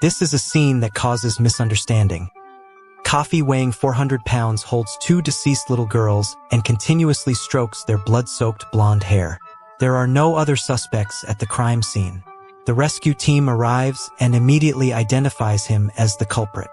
This is a scene that causes misunderstanding. Coffey, weighing 400 pounds, holds two deceased little girls and continuously strokes their blood-soaked blonde hair. There are no other suspects at the crime scene. The rescue team arrives and immediately identifies him as the culprit.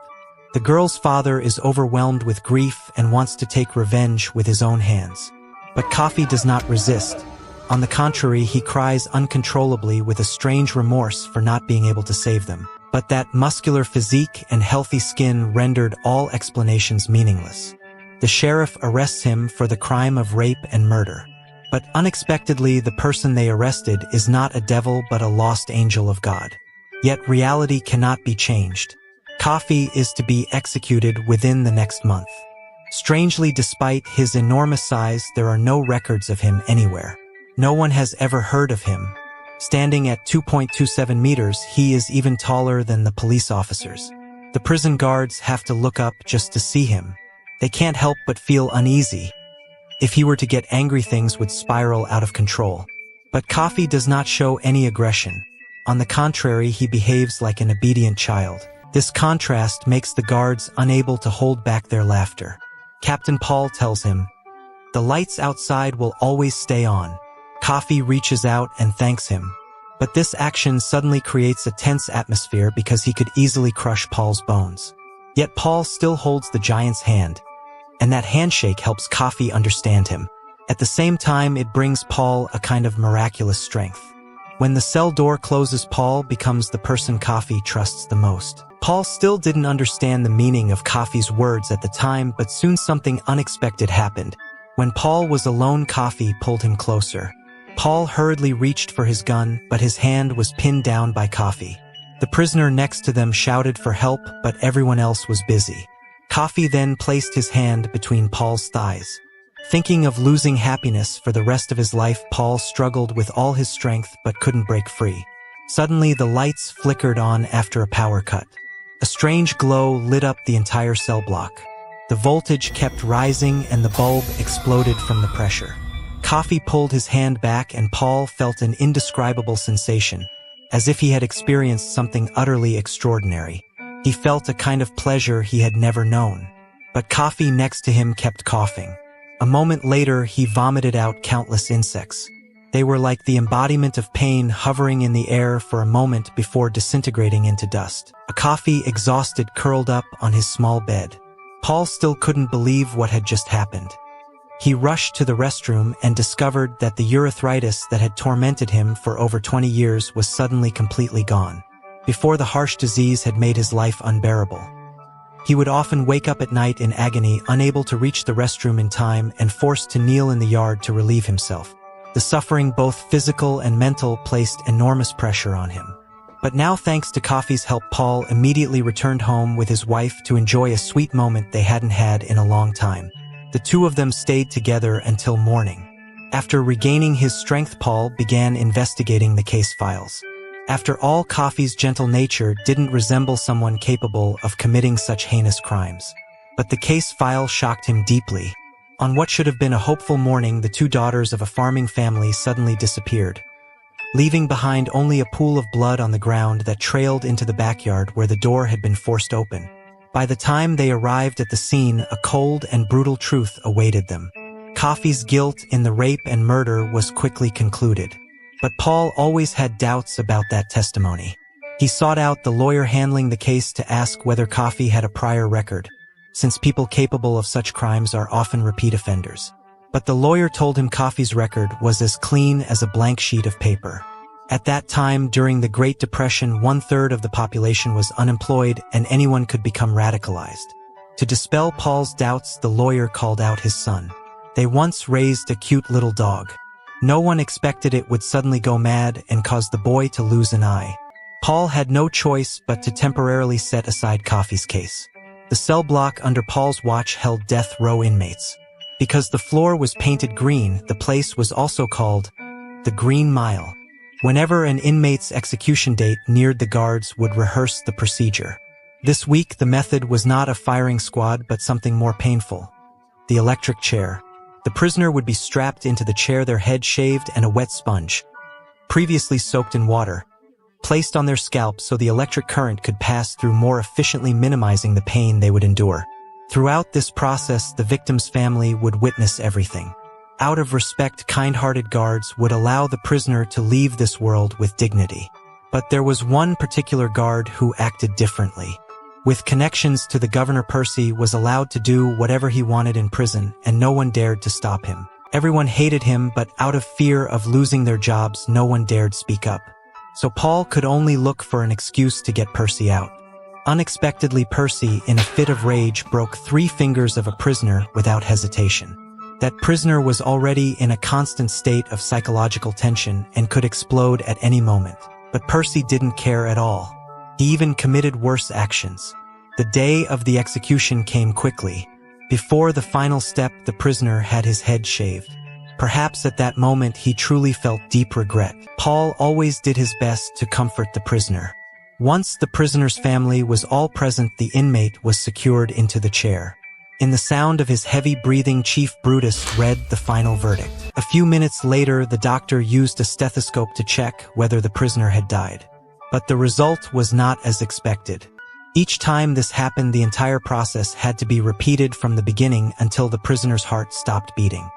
The girl's father is overwhelmed with grief and wants to take revenge with his own hands. But Coffey does not resist. On the contrary, he cries uncontrollably with a strange remorse for not being able to save them. But that muscular physique and healthy skin rendered all explanations meaningless. The sheriff arrests him for the crime of rape and murder. But unexpectedly, the person they arrested is not a devil but a lost angel of God. Yet reality cannot be changed. Coffey is to be executed within the next month. Strangely, despite his enormous size, there are no records of him anywhere. No one has ever heard of him. Standing at 2.27 meters, he is even taller than the police officers. The prison guards have to look up just to see him. They can't help but feel uneasy. If he were to get angry, things would spiral out of control. But Coffey does not show any aggression. On the contrary, he behaves like an obedient child. This contrast makes the guards unable to hold back their laughter. Captain Paul tells him, "The lights outside will always stay on." Coffey reaches out and thanks him. But this action suddenly creates a tense atmosphere because he could easily crush Paul's bones. Yet Paul still holds the giant's hand, and that handshake helps Coffey understand him. At the same time, it brings Paul a kind of miraculous strength. When the cell door closes, Paul becomes the person Coffey trusts the most. Paul still didn't understand the meaning of Coffey's words at the time, but soon something unexpected happened. When Paul was alone, Coffey pulled him closer. Paul hurriedly reached for his gun, but his hand was pinned down by Coffey. The prisoner next to them shouted for help, but everyone else was busy. Coffey then placed his hand between Paul's thighs. Thinking of losing happiness for the rest of his life, Paul struggled with all his strength but couldn't break free. Suddenly, the lights flickered on after a power cut. A strange glow lit up the entire cell block. The voltage kept rising and the bulb exploded from the pressure. Coffey pulled his hand back and Paul felt an indescribable sensation, as if he had experienced something utterly extraordinary. He felt a kind of pleasure he had never known. But Coffey next to him kept coughing. A moment later, he vomited out countless insects. They were like the embodiment of pain, hovering in the air for a moment before disintegrating into dust. Coffey, exhausted, curled up on his small bed. Paul still couldn't believe what had just happened. He rushed to the restroom and discovered that the urethritis that had tormented him for over 20 years was suddenly completely gone. Before, the harsh disease had made his life unbearable. He would often wake up at night in agony, unable to reach the restroom in time and forced to kneel in the yard to relieve himself. The suffering, both physical and mental, placed enormous pressure on him. But now, thanks to Coffey's help, Paul immediately returned home with his wife to enjoy a sweet moment they hadn't had in a long time. The two of them stayed together until morning. After regaining his strength, Paul began investigating the case files. After all, Coffey's gentle nature didn't resemble someone capable of committing such heinous crimes. But the case file shocked him deeply. On what should have been a hopeful morning, the two daughters of a farming family suddenly disappeared, leaving behind only a pool of blood on the ground that trailed into the backyard where the door had been forced open. By the time they arrived at the scene, a cold and brutal truth awaited them. Coffey's guilt in the rape and murder was quickly concluded. But Paul always had doubts about that testimony. He sought out the lawyer handling the case to ask whether Coffey had a prior record, since people capable of such crimes are often repeat offenders. But the lawyer told him Coffey's record was as clean as a blank sheet of paper. At that time, during the Great Depression, 1/3 of the population was unemployed and anyone could become radicalized. To dispel Paul's doubts, the lawyer called out his son. They once raised a cute little dog. No one expected it would suddenly go mad and cause the boy to lose an eye. Paul had no choice but to temporarily set aside Coffey's case. The cell block under Paul's watch held death row inmates. Because the floor was painted green, the place was also called the Green Mile. Whenever an inmate's execution date neared, the guards would rehearse the procedure. This week, the method was not a firing squad, but something more painful: the electric chair. The prisoner would be strapped into the chair, their head shaved and a wet sponge, previously soaked in water, placed on their scalps so the electric current could pass through, more efficiently minimizing the pain they would endure. Throughout this process, the victim's family would witness everything. Out of respect, kind-hearted guards would allow the prisoner to leave this world with dignity. But there was one particular guard who acted differently. With connections to the governor, Percy was allowed to do whatever he wanted in prison, and no one dared to stop him. Everyone hated him, but out of fear of losing their jobs, no one dared speak up. So Paul could only look for an excuse to get Percy out. Unexpectedly, Percy, in a fit of rage, broke 3 fingers of a prisoner without hesitation. That prisoner was already in a constant state of psychological tension and could explode at any moment. But Percy didn't care at all. He even committed worse actions. The day of the execution came quickly. Before the final step, the prisoner had his head shaved. Perhaps at that moment he truly felt deep regret. Paul always did his best to comfort the prisoner. Once the prisoner's family was all present, the inmate was secured into the chair. In the sound of his heavy breathing, Chief Brutus read the final verdict. A few minutes later, the doctor used a stethoscope to check whether the prisoner had died. But the result was not as expected. Each time this happened, the entire process had to be repeated from the beginning until the prisoner's heart stopped beating.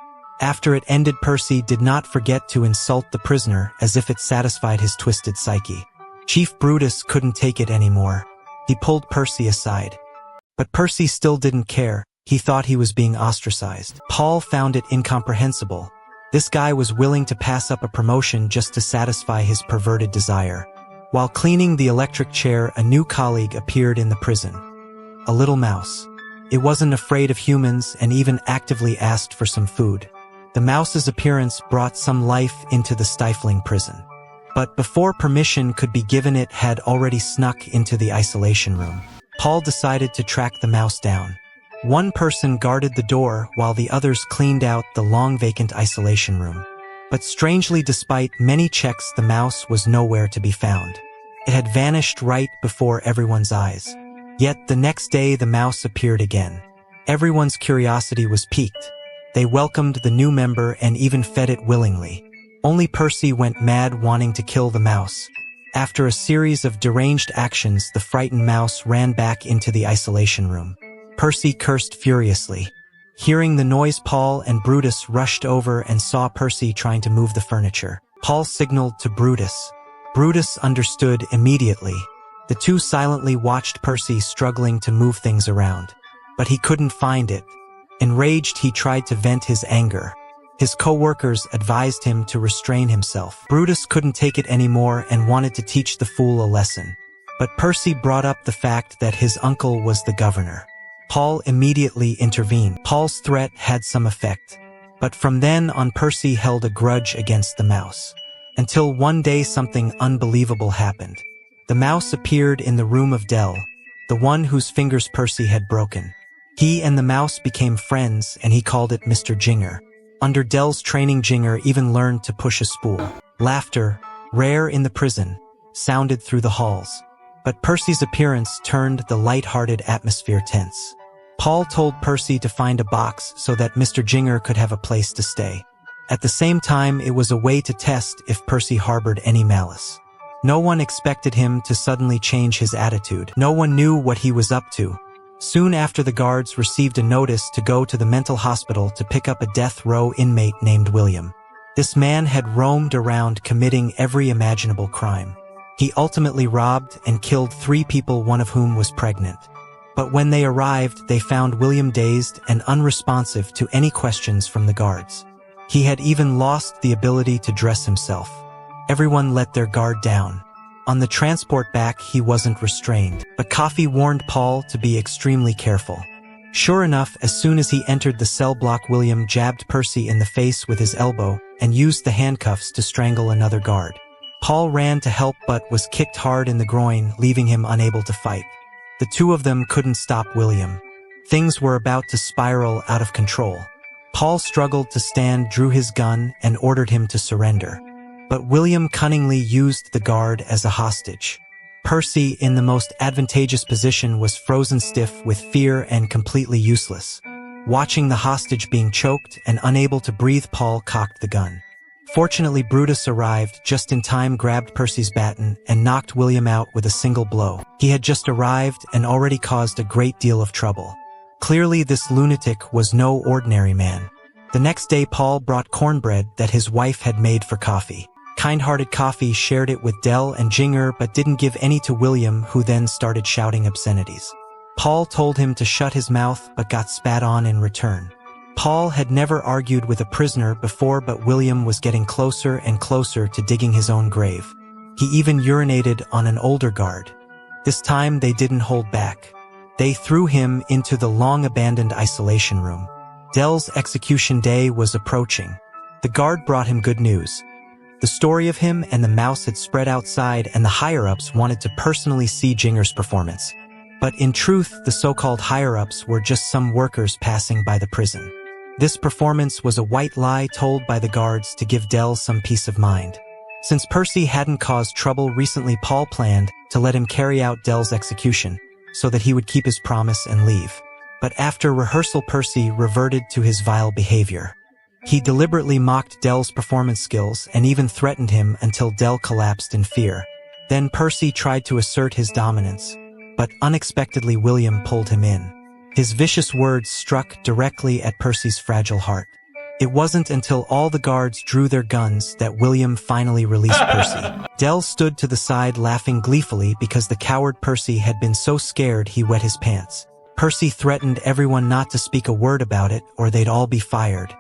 After it ended, Percy did not forget to insult the prisoner, as if it satisfied his twisted psyche. Chief Brutus couldn't take it anymore. He pulled Percy aside. But Percy still didn't care. He thought he was being ostracized. Paul found it incomprehensible. This guy was willing to pass up a promotion just to satisfy his perverted desire. While cleaning the electric chair, a new colleague appeared in the prison. A little mouse. It wasn't afraid of humans and even actively asked for some food. The mouse's appearance brought some life into the stifling prison. But before permission could be given, it had already snuck into the isolation room. Paul decided to track the mouse down. One person guarded the door while the others cleaned out the long vacant isolation room. But strangely, despite many checks, the mouse was nowhere to be found. It had vanished right before everyone's eyes. Yet the next day the mouse appeared again. Everyone's curiosity was piqued. They welcomed the new member and even fed it willingly. Only Percy went mad, wanting to kill the mouse. After a series of deranged actions, the frightened mouse ran back into the isolation room. Percy cursed furiously. Hearing the noise, Paul and Brutus rushed over and saw Percy trying to move the furniture. Paul signaled to Brutus. Brutus understood immediately. The two silently watched Percy struggling to move things around. But he couldn't find it. Enraged, he tried to vent his anger. His co-workers advised him to restrain himself. Brutus couldn't take it anymore and wanted to teach the fool a lesson. But Percy brought up the fact that his uncle was the governor. Paul immediately intervened. Paul's threat had some effect. But from then on, Percy held a grudge against the mouse. Until one day something unbelievable happened. The mouse appeared in the room of Dell, the one whose fingers Percy had broken. He and the mouse became friends, and he called it Mr. Jinger. Under Dell's training, Jinger even learned to push a spool. Laughter, rare in the prison, sounded through the halls. But Percy's appearance turned the light-hearted atmosphere tense. Paul told Percy to find a box so that Mr. Jinger could have a place to stay. At the same time, it was a way to test if Percy harbored any malice. No one expected him to suddenly change his attitude. No one knew what he was up to. Soon after, the guards received a notice to go to the mental hospital to pick up a death row inmate named William. This man had roamed around committing every imaginable crime. He ultimately robbed and killed 3 people, one of whom was pregnant. But when they arrived, they found William dazed and unresponsive to any questions from the guards. He had even lost the ability to dress himself. Everyone let their guard down. On the transport back, he wasn't restrained, but Coffey warned Paul to be extremely careful. Sure enough, as soon as he entered the cell block, William jabbed Percy in the face with his elbow and used the handcuffs to strangle another guard. Paul ran to help but was kicked hard in the groin, leaving him unable to fight. The two of them couldn't stop William. Things were about to spiral out of control. Paul struggled to stand, drew his gun, and ordered him to surrender. But William cunningly used the guard as a hostage. Percy, in the most advantageous position, was frozen stiff with fear and completely useless. Watching the hostage being choked and unable to breathe, Paul cocked the gun. Fortunately, Brutus arrived just in time, grabbed Percy's baton, and knocked William out with a single blow. He had just arrived and already caused a great deal of trouble. Clearly, this lunatic was no ordinary man. The next day, Paul brought cornbread that his wife had made for Coffey. Kind-hearted Coffey shared it with Dell and Jinger but didn't give any to William, who then started shouting obscenities. Paul told him to shut his mouth but got spat on in return. Paul had never argued with a prisoner before, but William was getting closer and closer to digging his own grave. He even urinated on an older guard. This time they didn't hold back. They threw him into the long-abandoned isolation room. Dell's execution day was approaching. The guard brought him good news. The story of him and the mouse had spread outside, and the higher-ups wanted to personally see Jinger's performance. But in truth, the so-called higher-ups were just some workers passing by the prison. This performance was a white lie told by the guards to give Dell some peace of mind. Since Percy hadn't caused trouble recently, Paul planned to let him carry out Dell's execution so that he would keep his promise and leave. But after rehearsal, Percy reverted to his vile behavior. He deliberately mocked Dell's performance skills and even threatened him until Dell collapsed in fear. Then Percy tried to assert his dominance, but unexpectedly William pulled him in. His vicious words struck directly at Percy's fragile heart. It wasn't until all the guards drew their guns that William finally released Percy. Dell stood to the side laughing gleefully because the coward Percy had been so scared he wet his pants. Percy threatened everyone not to speak a word about it or they'd all be fired.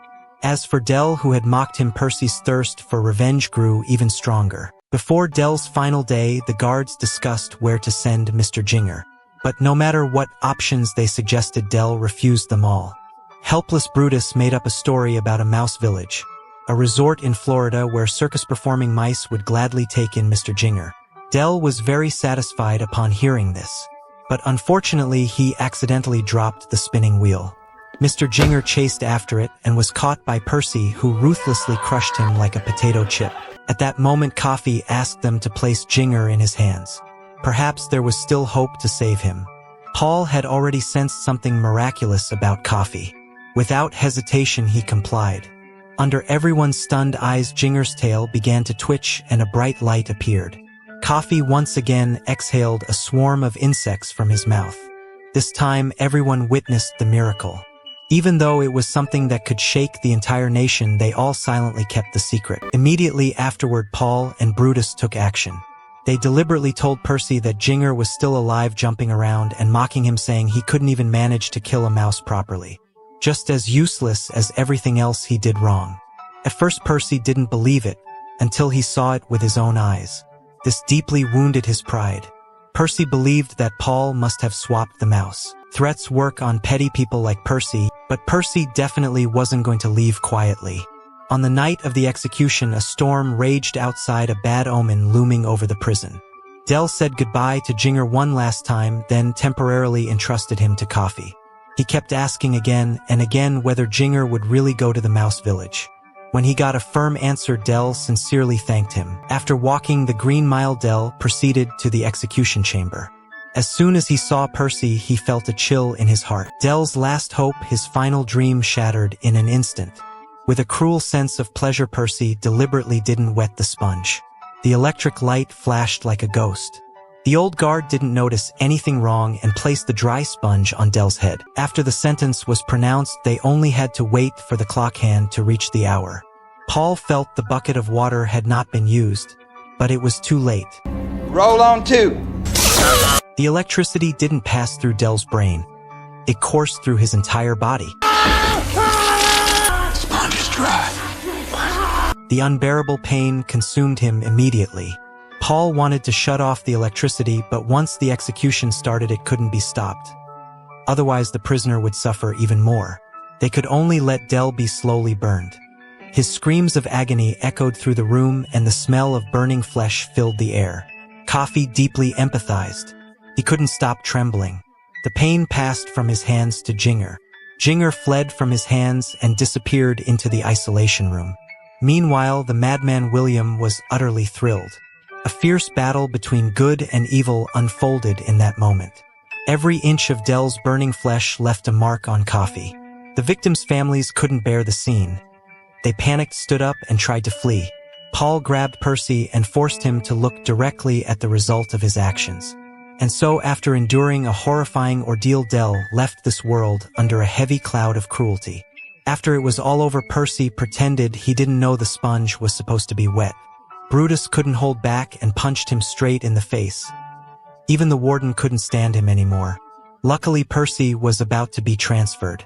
As for Dell, who had mocked him, Percy's thirst for revenge grew even stronger. Before Dell's final day, the guards discussed where to send Mr. Jinger. But no matter what options they suggested, Dell refused them all. Helpless Brutus made up a story about a mouse village, a resort in Florida where circus-performing mice would gladly take in Mr. Jinger. Dell was very satisfied upon hearing this, but unfortunately he accidentally dropped the spinning wheel. Mr. Jinger chased after it and was caught by Percy, who ruthlessly crushed him like a potato chip. At that moment, Coffey asked them to place Jinger in his hands. Perhaps there was still hope to save him. Paul had already sensed something miraculous about Coffey. Without hesitation, he complied. Under everyone's stunned eyes, Jinger's tail began to twitch and a bright light appeared. Coffey once again exhaled a swarm of insects from his mouth. This time, everyone witnessed the miracle. Even though it was something that could shake the entire nation, they all silently kept the secret. Immediately afterward, Paul and Brutus took action. They deliberately told Percy that Jinger was still alive, jumping around and mocking him, saying he couldn't even manage to kill a mouse properly. Just as useless as everything else he did wrong. At first, Percy didn't believe it until he saw it with his own eyes. This deeply wounded his pride. Percy believed that Paul must have swapped the mouse. Threats work on petty people like Percy, but Percy definitely wasn't going to leave quietly. On the night of the execution, a storm raged outside, a bad omen looming over the prison. Dell said goodbye to Jinger one last time, then temporarily entrusted him to Coffey. He kept asking again and again whether Jinger would really go to the mouse village. When he got a firm answer, Dell sincerely thanked him. After walking the Green Mile, Dell proceeded to the execution chamber. As soon as he saw Percy, he felt a chill in his heart. Dell's last hope, his final dream, shattered in an instant. With a cruel sense of pleasure, Percy deliberately didn't wet the sponge. The electric light flashed like a ghost. The old guard didn't notice anything wrong and placed the dry sponge on Dell's head. After the sentence was pronounced, they only had to wait for the clock hand to reach the hour. Paul felt the bucket of water had not been used, but it was too late. Roll on two. The electricity didn't pass through Dell's brain. It coursed through his entire body. Sponge is dry. The unbearable pain consumed him immediately. Paul wanted to shut off the electricity, but once the execution started, it couldn't be stopped. Otherwise, the prisoner would suffer even more. They could only let Dell be slowly burned. His screams of agony echoed through the room, and the smell of burning flesh filled the air. Coffey deeply empathized. He couldn't stop trembling. The pain passed from his hands to Jinger. Jinger fled from his hands and disappeared into the isolation room. Meanwhile, the madman William was utterly thrilled. A fierce battle between good and evil unfolded in that moment. Every inch of Dell's burning flesh left a mark on Coffey. The victims' families couldn't bear the scene. They panicked, stood up, and tried to flee. Paul grabbed Percy and forced him to look directly at the result of his actions. And so, after enduring a horrifying ordeal, Dell left this world under a heavy cloud of cruelty. After it was all over, Percy pretended he didn't know the sponge was supposed to be wet. Brutus couldn't hold back and punched him straight in the face. Even the warden couldn't stand him anymore. Luckily, Percy was about to be transferred.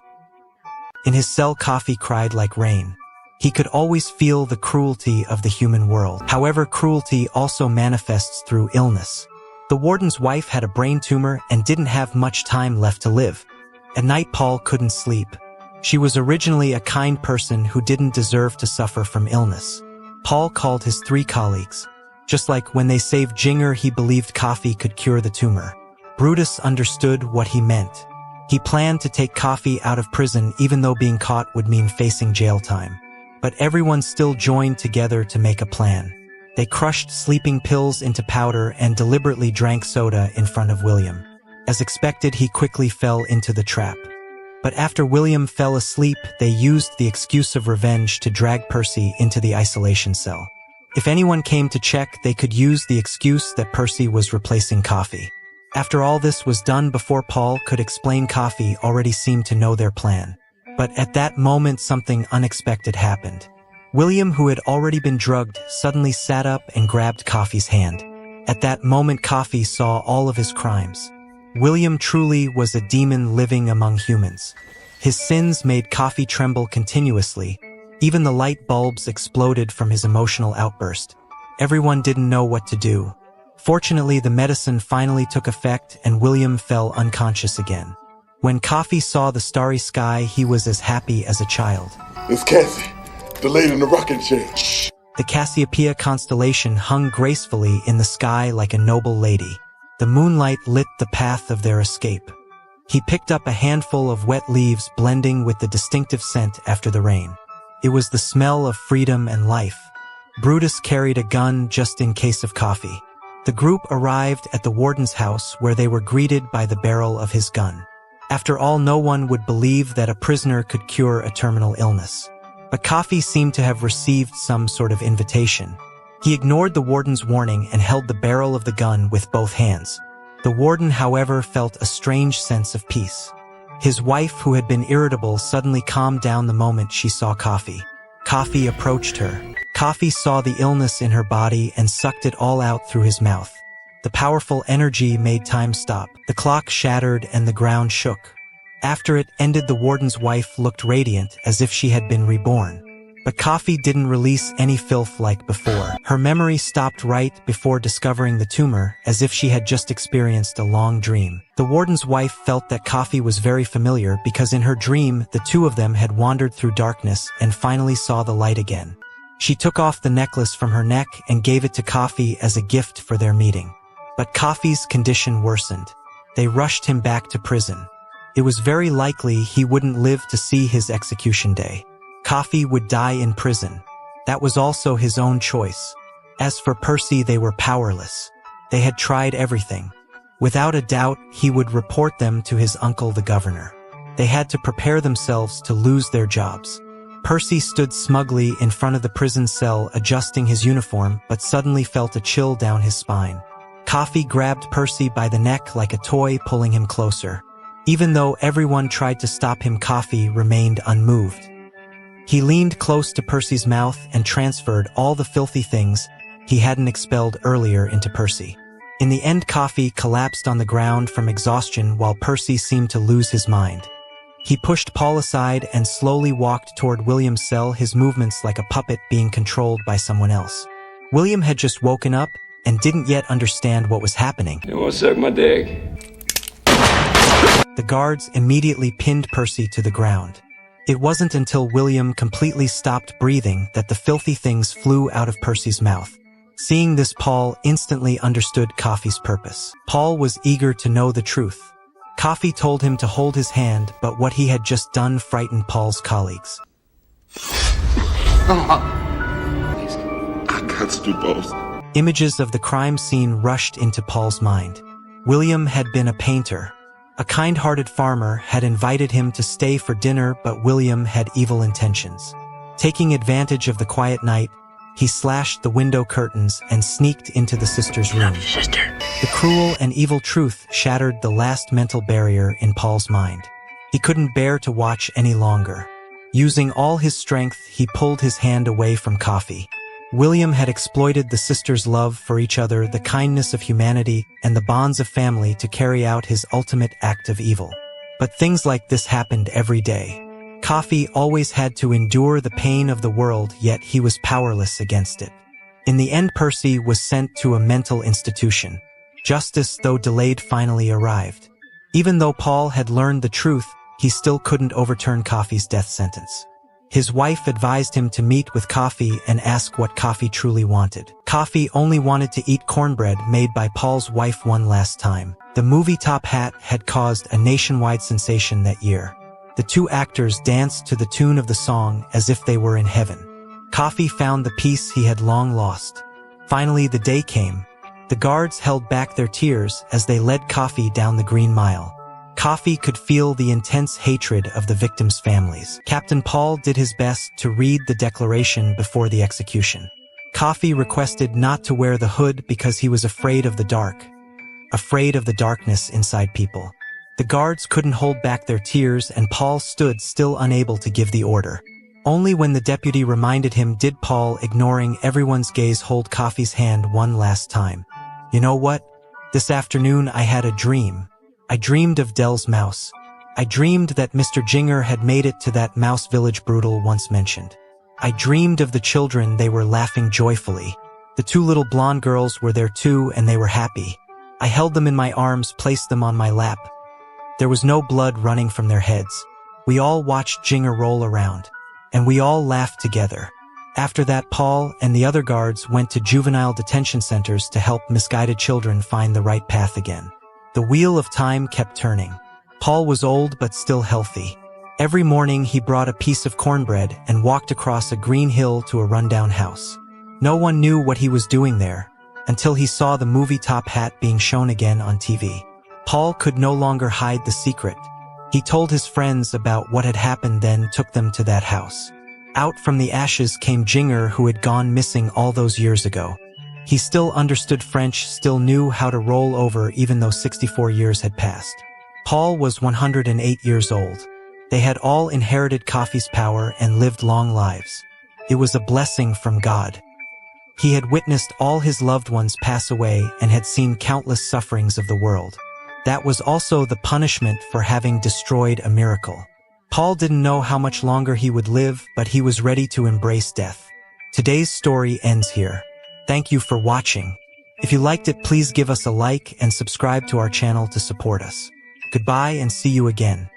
In his cell, Coffey cried like rain. He could always feel the cruelty of the human world. However, cruelty also manifests through illness. The warden's wife had a brain tumor and didn't have much time left to live. At night, Paul couldn't sleep. She was originally a kind person who didn't deserve to suffer from illness. Paul called his 3 colleagues. Just like when they saved Jinger, he believed Coffey could cure the tumor. Brutus understood what he meant. He planned to take Coffey out of prison, even though being caught would mean facing jail time. But everyone still joined together to make a plan. They crushed sleeping pills into powder and deliberately drank soda in front of William. As expected, he quickly fell into the trap. But after William fell asleep, they used the excuse of revenge to drag Percy into the isolation cell. If anyone came to check, they could use the excuse that Percy was replacing Coffey. After all this was done, before Paul could explain, Coffey already seemed to know their plan. But at that moment, something unexpected happened. William, who had already been drugged, suddenly sat up and grabbed Coffey's hand. At that moment, Coffey saw all of his crimes. William truly was a demon living among humans. His sins made Coffey tremble continuously. Even the light bulbs exploded from his emotional outburst. Everyone didn't know what to do. Fortunately, the medicine finally took effect and William fell unconscious again. When Coffey saw the starry sky, he was as happy as a child. It's Cassie, the lady in the rocking chair. The Cassiopeia constellation hung gracefully in the sky like a noble lady. The moonlight lit the path of their escape. He picked up a handful of wet leaves, blending with the distinctive scent after the rain. It was the smell of freedom and life. Brutus carried a gun just in case of Coffey. The group arrived at the warden's house, where they were greeted by the barrel of his gun. After all, no one would believe that a prisoner could cure a terminal illness. But Coffey seemed to have received some sort of invitation. He ignored the warden's warning and held the barrel of the gun with both hands. The warden, however, felt a strange sense of peace. His wife, who had been irritable, suddenly calmed down the moment she saw Coffey. Coffey approached her. Coffey saw the illness in her body and sucked it all out through his mouth. The powerful energy made time stop. The clock shattered and the ground shook. After it ended, the warden's wife looked radiant, as if she had been reborn. But Coffey didn't release any filth like before. Her memory stopped right before discovering the tumor, as if she had just experienced a long dream. The warden's wife felt that Coffey was very familiar because in her dream, the two of them had wandered through darkness and finally saw the light again. She took off the necklace from her neck and gave it to Coffey as a gift for their meeting. But Coffey's condition worsened. They rushed him back to prison. It was very likely he wouldn't live to see his execution day. Coffey would die in prison. That was also his own choice. As for Percy, they were powerless. They had tried everything. Without a doubt, he would report them to his uncle, the governor. They had to prepare themselves to lose their jobs. Percy stood smugly in front of the prison cell, adjusting his uniform, but suddenly felt a chill down his spine. Coffey grabbed Percy by the neck like a toy, pulling him closer. Even though everyone tried to stop him, Coffey remained unmoved. He leaned close to Percy's mouth and transferred all the filthy things he hadn't expelled earlier into Percy. In the end, Coffey collapsed on the ground from exhaustion while Percy seemed to lose his mind. He pushed Paul aside and slowly walked toward William's cell, his movements like a puppet being controlled by someone else. William had just woken up and didn't yet understand what was happening. You want to suck my dick? The guards immediately pinned Percy to the ground. It wasn't until William completely stopped breathing that the filthy things flew out of Percy's mouth. Seeing this, Paul instantly understood Coffey's purpose. Paul was eager to know the truth. Coffey told him to hold his hand, but what he had just done frightened Paul's colleagues. I got to, boss. Images of the crime scene rushed into Paul's mind. William had been a painter. A kind-hearted farmer had invited him to stay for dinner, but William had evil intentions. Taking advantage of the quiet night, he slashed the window curtains and sneaked into the sisters' room. The cruel and evil truth shattered the last mental barrier in Paul's mind. He couldn't bear to watch any longer. Using all his strength, he pulled his hand away from Coffey. William had exploited the sisters' love for each other, the kindness of humanity, and the bonds of family to carry out his ultimate act of evil. But things like this happened every day. Coffey always had to endure the pain of the world, yet he was powerless against it. In the end, Percy was sent to a mental institution. Justice, though delayed, finally arrived. Even though Paul had learned the truth, he still couldn't overturn Coffey's death sentence. His wife advised him to meet with Coffey and ask what Coffey truly wanted. Coffey only wanted to eat cornbread made by Paul's wife one last time. The movie Top Hat had caused a nationwide sensation that year. The two actors danced to the tune of the song as if they were in heaven. Coffey found the peace he had long lost. Finally, the day came. The guards held back their tears as they led Coffey down the Green Mile. Coffey could feel the intense hatred of the victims' families. Captain Paul did his best to read the declaration before the execution. Coffey requested not to wear the hood because he was afraid of the dark, afraid of the darkness inside people. The guards couldn't hold back their tears, and Paul stood still, unable to give the order. Only when the deputy reminded him did Paul, ignoring everyone's gaze, hold Coffey's hand one last time. "You know what? This afternoon I had a dream. I dreamed of Dell's mouse. I dreamed that Mr. Jinger had made it to that mouse village Brutal once mentioned. I dreamed of the children. They were laughing joyfully. The two little blonde girls were there too, and they were happy. I held them in my arms, placed them on my lap. There was no blood running from their heads. We all watched Jinger roll around, and we all laughed together." After that, Paul and the other guards went to juvenile detention centers to help misguided children find the right path again. The wheel of time kept turning. Paul was old but still healthy. Every morning he brought a piece of cornbread and walked across a green hill to a rundown house. No one knew what he was doing there until he saw the movie Top Hat being shown again on TV. Paul could no longer hide the secret. He told his friends about what had happened, then took them to that house. Out from the ashes came Jinger, who had gone missing all those years ago. He still understood French, still knew how to roll over even though 64 years had passed. Paul was 108 years old. They had all inherited Coffey's power and lived long lives. It was a blessing from God. He had witnessed all his loved ones pass away and had seen countless sufferings of the world. That was also the punishment for having destroyed a miracle. Paul didn't know how much longer he would live, but he was ready to embrace death. Today's story ends here. Thank you for watching. If you liked it, please give us a like and subscribe to our channel to support us. Goodbye and see you again.